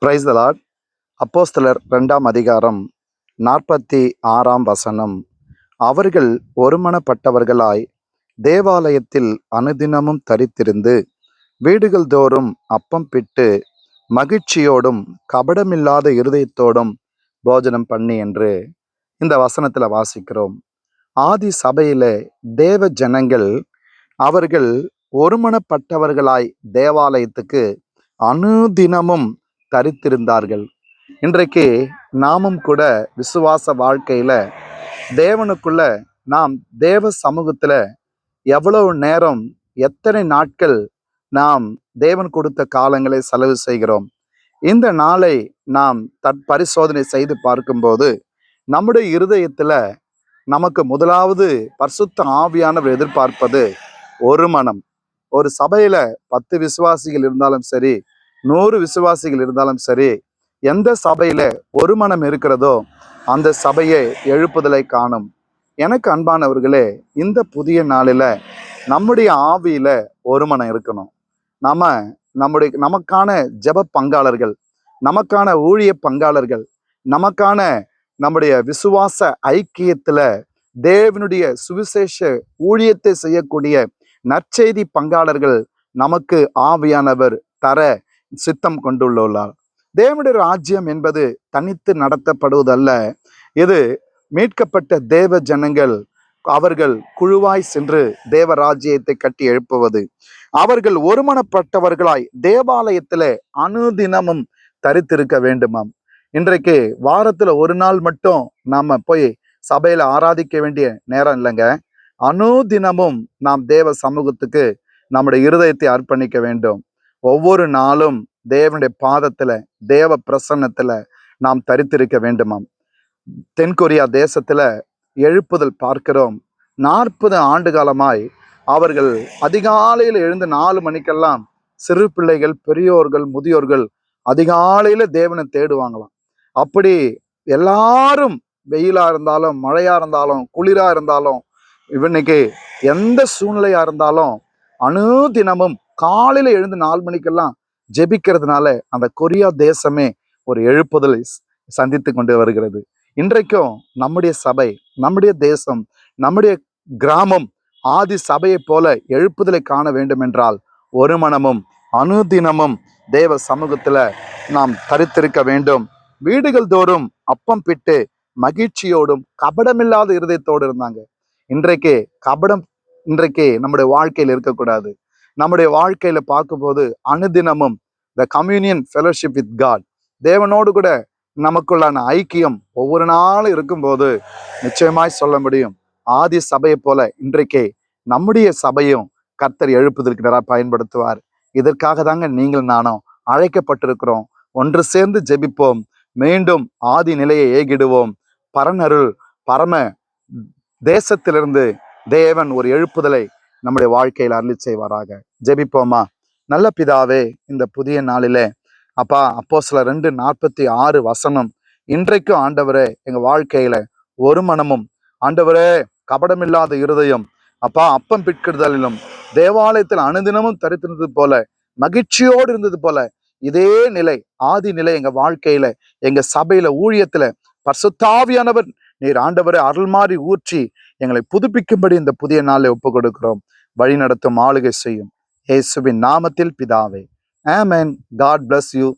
Praise the Lord. அப்போஸ்தலர் 2ஆம் அதிகாரம் 46ஆம் வசனம். அவர்கள் ஒருமனப்பட்டவர்களாய் தேவாலயத்தில் அனுதினமும் தரித்திருந்து வீடுகள் தோறும் அப்பம் பிட்டு மகிழ்ச்சியோடும் கபடமில்லாத இருதயத்தோடும் போஜனம் பண்ணி என்று இந்த வசனத்துல வாசிக்கிறோம். ஆதி சபையில தேவ ஜனங்கள் அவர்கள் ஒருமனப்பட்டவர்களாய் தேவாலயத்துக்கு அனுதினமும் தரித்திருந்தார்கள். இன்றைக்கு நாமும் கூட விசுவாச வாழ்க்கையில தேவனுக்குள்ள நாம் தேவ சமூகத்துல எவ்வளவு நேரம், எத்தனை நாட்கள் நாம் தேவன் கொடுத்த காலங்களை செலவு செய்கிறோம். இந்த நாளை நாம் பரிசோதனை செய்து பார்க்கும்போது நம்முடைய இருதயத்துல நமக்கு முதலாவது பரிசுத்த ஆவியானவர் எதிர்பார்ப்பது ஒரு மனம். ஒரு சபையில 10 விசுவாசிகள் இருந்தாலும் சரி, 100 விசுவாசிகள் இருந்தாலும் சரி, எந்த சபையில ஒரு மனம் இருக்கிறதோ அந்த சபையை எழுப்புதலை காணும். எனக்கு அன்பானவர்களே, இந்த புதிய நாளில நம்முடைய ஆவியில ஒரு மனம் இருக்கணும். நமக்கான ஜெப பங்காளர்கள், நமக்கான ஊழிய பங்காளர்கள், நமக்கான நம்முடைய விசுவாச ஐக்கியத்துல தேவனுடைய சுவிசேஷ ஊழியத்தை செய்யக்கூடிய நற்செய்தி பங்காளர்கள் நமக்கு ஆவியானவர் தர சித்தம் கொண்டுள்ளார். தேவனுடைய ராஜ்யம் என்பது தனித்து நடத்தப்படுவதல்ல. இது மீட்கப்பட்ட தேவ ஜனங்கள் அவர்கள் குழுவாய் சென்று தேவ ராஜ்யத்தை கட்டி எழுப்புவது. அவர்கள் ஒருமனப்பட்டவர்களாய் தேவாலயத்திலே அனுதினமும் தரித்திருக்க வேண்டுமாம். இன்றைக்கு வாரத்துல ஒரு நாள் மட்டும் நாம போய் சபையில ஆராதிக்க வேண்டிய நேரம் இல்லைங்க. அனுதினமும் நாம் தேவ சமூகத்துக்கு நம்முடைய இருதயத்தை அர்ப்பணிக்க வேண்டும். ஒவ்வொரு நாளும் தேவனுடைய பாதத்துல, தேவ பிரசன்னத்துல நாம் தரித்திருக்க வேண்டுமாம். தென்கொரியா தேசத்துல எழுப்புதல் பார்க்கிறோம். 40 ஆண்டு காலமாய் அவர்கள் அதிகாலையில் எழுந்து 4 மணிக்கெல்லாம் சிறு பிள்ளைகள், பெரியோர்கள், முதியோர்கள் அதிகாலையில தேவனை தேடுவாங்களாம். அப்படி எல்லாரும் வெயிலா இருந்தாலும், மழையா இருந்தாலும், குளிரா இருந்தாலும், இன்னைக்கு எந்த சூழ்நிலையா இருந்தாலும் அனுதினமும் காலையில எழுந்து 4 மணிக்கெல்லாம் ஜெபிக்கிறதுனால அந்த கொரியா தேசமே ஒரு எழுப்புதலை சந்தித்து கொண்டு வருகிறது. இன்றைக்கும் நம்முடைய சபை, நம்முடைய தேசம், நம்முடைய கிராமம் ஆதி சபையை போல எழுப்புதலை காண வேண்டும் என்றால் ஒரு மனமும் அனுதினமும் தேவ சமூகத்துல நாம் தரித்திருக்க வேண்டும். வீடுகள் தோறும் அப்பம் பிட்டு மகிழ்ச்சியோடும் கபடமில்லாத இருதயத்தோடு இருந்தாங்க. இன்றைக்கு கபடம் நம்முடைய வாழ்க்கையில் இருக்கக்கூடாது. நம்முடைய வாழ்க்கையில பார்க்கும்போது அனுதினமும் the communion fellowship with God, தேவனோடு கூட நமக்குள்ளான ஐக்கியம் ஒவ்வொரு நாளும் இருக்கும்போது நிச்சயமாய் சொல்ல முடியும், ஆதி சபையை போல இன்றைக்கே நம்முடைய சபையும் கர்த்தர் எழுப்புதற்கு பயன்படுத்துவார். இதற்காக தாங்க நீங்கள் நானும் அழைக்கப்பட்டிருக்கிறோம். ஒன்று சேர்ந்து ஜெபிப்போம், மீண்டும் ஆதி நிலையை ஏகிடுவோம். பரனருள் பரம தேசத்திலிருந்து தேவன் ஒரு எழுப்புதலை நம்முடைய வாழ்க்கையில் அருளி செய்வாராக. ஜெபிப்போமா. நல்ல பிதாவே, இந்த புதிய நாளிலே அப்பா, அப்போஸ்தலர் 2:46 வசனம் இன்றைக்கும் ஆண்டவரே எங்க வாழ்க்கையில ஒரு மனமும், ஆண்டவரே கபடமில்லாத இருதயம், அப்பா அப்பம் பிட்கிறதிலும் தேவாலயத்தில் அனுதினமும் தரித்திருந்தது போல, மகிழ்ச்சியோடு இருந்தது போல, இதே நிலை, ஆதி நிலை எங்க வாழ்க்கையில, எங்க சபையில, ஊழியத்துல பரிசுத்த ஆவியானவர் நீர் ஆண்டவரை அருள்மாறி ஊற்றி எங்களை புதுப்பிக்கும்படி இந்த புதிய நாளை ஒப்பு கொடுக்கிறோம். வழி நடத்தும் ஆளுகை செய்யும். இயேசுவின் நாமத்தில் பிதாவே, ஆமென். God bless you.